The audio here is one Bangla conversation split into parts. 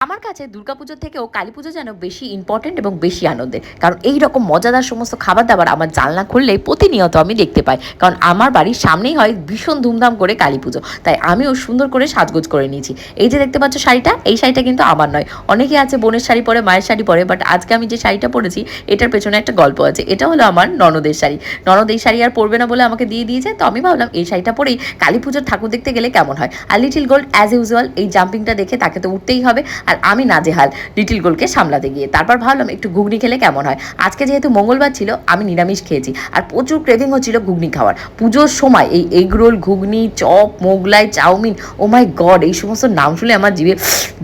আমার কাছে দুর্গাপুজোর থেকেও কালীপুজো যেন বেশি ইম্পর্টেন্ট এবং বেশি আনন্দের, কারণ এই রকম মজাদার সমস্ত খাবার দাবার আমার জানলা খুললেই প্রতিনিয়ত আমি দেখতে পাই। কারণ আমার বাড়ির সামনেই হয় ভীষণ ধুমধাম করে কালীপুজো, তাই আমিও সুন্দর করে সাজগোজ করে নিয়েছি। এই যে দেখতে পাচ্ছ শাড়িটা, এই শাড়িটা কিন্তু আমার নয়। অনেকে আছে বোনের শাড়ি পরে, মায়ের শাড়ি পরে, বাট আজকে আমি যে শাড়িটা পরেছি এটার পেছনে একটা গল্প আছে। এটা হলো আমার ননদের শাড়ি। ননদ এই শাড়ি আর পরবে না বলে আমাকে দিয়ে দিয়েছে, তো আমি ভাবলাম এই শাড়িটা পরেই কালীপুজোর ঠাকুর দেখতে গেলে কেমন হয়। আর লিটিল গোল্ড অ্যাজ ইউজুয়াল এই জাম্পিংটা দেখে তাকে তো উঠতেই হবে, আর আমি নাজেহাল লিটিল গোলকে সামলাতে গিয়ে। তারপর ভাবলাম একটু ঘুগনি খেলে কেমন হয়। আজকে যেহেতু মঙ্গলবার ছিল, আমি নিরামিষ খেয়েছি, আর প্রচুর ক্রেভিং হচ্ছিল ঘুগনি খাওয়ার। পুজোর সময় এই এগ রোল, ঘুগনি, চপ, মোগলাই, চাউমিন, ও মাই গড, এই সমস্ত নাম শুনে আমার জিভে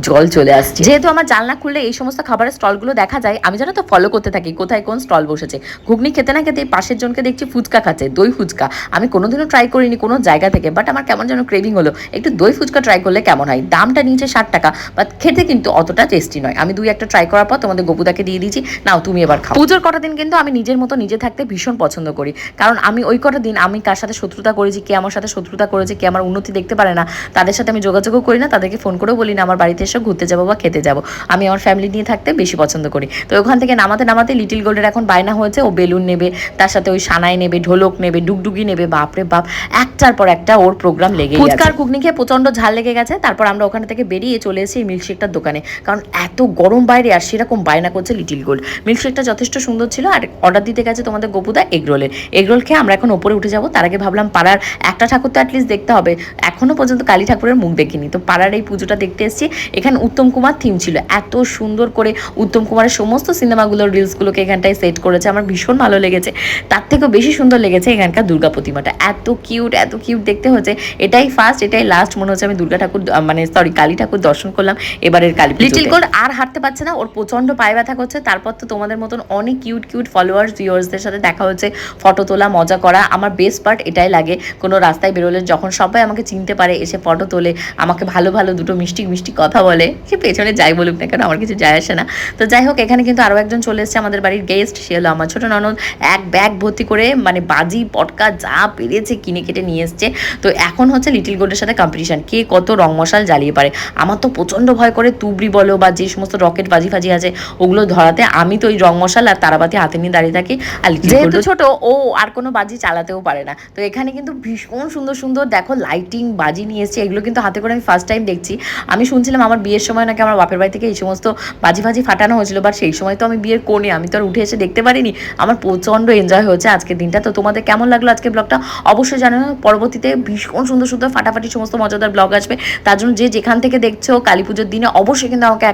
জল চলে আসছে। যেহেতু আমার জানলা খুললে এই সমস্ত খাবারের স্টলগুলো দেখা যায়, আমি যেন তো ফলো করতে থাকি কোথায় কোন স্টল বসেছে। ঘুগনি খেতে না খেতে পাশের জনকে দেখছি ফুচকা খাচ্ছে, দই ফুচকা। আমি কোনোদিনও ট্রাই করিনি কোনো জায়গা থেকে, বাট আমার কেমন যেন ক্রেভিং হলো একটু দই ফুচকা ট্রাই করলে কেমন হয়। দামটা নিচে 60 টাকা, বাট খেতে কিন্তু অতটা টেস্টি নয়। আমি দুই একটা ট্রাই করার পর তোমাদের গোপুদাকে দিয়ে দিয়েছি, নাও তুমি এবার খাও। পুজোর কটা দিন কিন্তু আমি নিজের মতো নিজে থাকতে ভীষণ পছন্দ করি, কারণ আমি ওই কটা দিন আমি কার সাথে শত্রুতা করেছি, কে আমার সাথে শত্রুতা করেছে, কে আমার উন্নতি দেখতে পারে না, তাদের সাথে আমি যোগাযোগও করি না, তাদেরকে ফোন করেও বলি না আমার বাড়িতে এসে ঘুরতে যাবো বা খেতে যাবো। আমি আমার ফ্যামিলি নিয়ে থাকতে বেশি পছন্দ করি। তো ওখান থেকে নামাতে নামাতে লিটিল গোল্ডের এখন বায়না হয়েছে ও বেলুন নেবে, তার সাথে ওই সানাই নেবে, ঢোলক নেবে, ডুগডুগি নেবে। বাপরে বাপ, একটার পর একটা ওর প্রোগ্রাম লেগে গেছে। ফুচকার ঘুগনি খেয়ে প্রচন্ড ঝাল লেগে গেছে। তারপর আমরা ওখান থেকে বেরিয়ে চলে এসেছি মিল্কশেকটার দোকানে, কারণ এত গরম বাইরে আর সেরকম বায়না করছে লিটিল গোল্ড। মিল্কশেকটা যথেষ্ট সুন্দর ছিল, আর অর্ডার দিতে গেছে তোমাদের গোপুদা এগরোলের। এগরোল খেয়ে আমরা এখন ওপরে উঠে যাবো। তার আগে ভাবলাম পাড়ার একটা ঠাকুর তো অ্যাটলিস্ট দেখতে হবে, এখনো পর্যন্ত কালী ঠাকুরের মুখ দেখিনি, তো পাড়ার এই পুজোটা দেখতে এসেছি। এখানে উত্তম কুমার থিম ছিল, এত সুন্দর করে উত্তম কুমারের সমস্ত সিনেমাগুলোর রিলসগুলোকে এখানটায় সেট করেছে, আমার ভীষণ ভালো লেগেছে। তার থেকেও বেশি সুন্দর লেগেছে এখানকার দুর্গা প্রতিমাটা, এত কিউট দেখতে হচ্ছে। এটাই ফার্স্ট, এটাই লাস্ট মনে হচ্ছে আমি দুর্গা ঠাকুর মানে সরি কালী ঠাকুর দর্শন করলাম এবারের কালী। লিটিল গোল্ড আর হাঁটতে পারছে না, ওর প্রচন্ড পায়ে ব্যথা করছে। তারপর তো তোমাদের মতন অনেক কিউট ফলোয়ার্স ভিউয়ার্সদের সাথে দেখা হচ্ছে, ফটো তোলা, মজা করা। আমার বেস্ট পার্ট এটাই লাগে কোনো রাস্তায় বেরোলে, যখন সবাই আমাকে চিনতে পারে, এসে ফটো তোলে, আমাকে ভালো দুটো মিষ্টি কথা বলে। সে পেছনে যাই বলুক না কেন, আমার কিছু যায় আসে না। তো যাই হোক, এখানে কিন্তু আরও একজন চলে এসেছে আমাদের বাড়ির গেস্ট, সে হলো আমার ছোট ননদ। এক ব্যাগ ভর্তি করে মানে বাজি পটকা যা পেরেছে কিনে কেটে নিয়ে এসছে। তো এখন হচ্ছে লিটিল গোল্ডের সাথে কম্পিটিশন, কে কত রং মশাল জ্বালিয়ে পারে। আমার তো প্রচণ্ড ভয় করে তুবড়ি বলো বা যে সমস্ত রকেট বাজি ফাজি আছে ওগুলো ধরাতে। আমি তো ওই রং মশাল আর তারাবাতি হাতে নিয়ে দাঁড়িয়ে থাকি, আর যেহেতু ছোট ও আর কোনো বাজি চালাতেও পারে না। তো এখানে কিন্তু ভীষণ সুন্দর দেখো লাইটিং বাজি নিয়ে এসছে, এগুলো কিন্তু হাতে করে আমি ফার্স্ট টাইম দেখছি। আমি শুনছিলাম আমার বিয়ের সময় নাকি আমার বাপের বাড়ি থেকে এই সমস্ত বাজি ফাটানো হয়েছিল, বাট সেই সময় তো আমি বিয়ের কোণে, আমি তো আর উঠে এসে দেখতে পারিনি। আমার প্রচণ্ড এনজয় হয়েছে আজকের দিনটা। তো তোমাদের কেমন লাগলো আজকের ব্লগটা অবশ্যই জানানো। পরবর্তীতে ভীষণ সুন্দর ফাটাফাটি সমস্ত মজাদার ব্লগ আসবে, তার জন্য যে যেখান থেকে দেখছো কালী পুজোর দিনে অবশ্যই কিন্তু আমাকে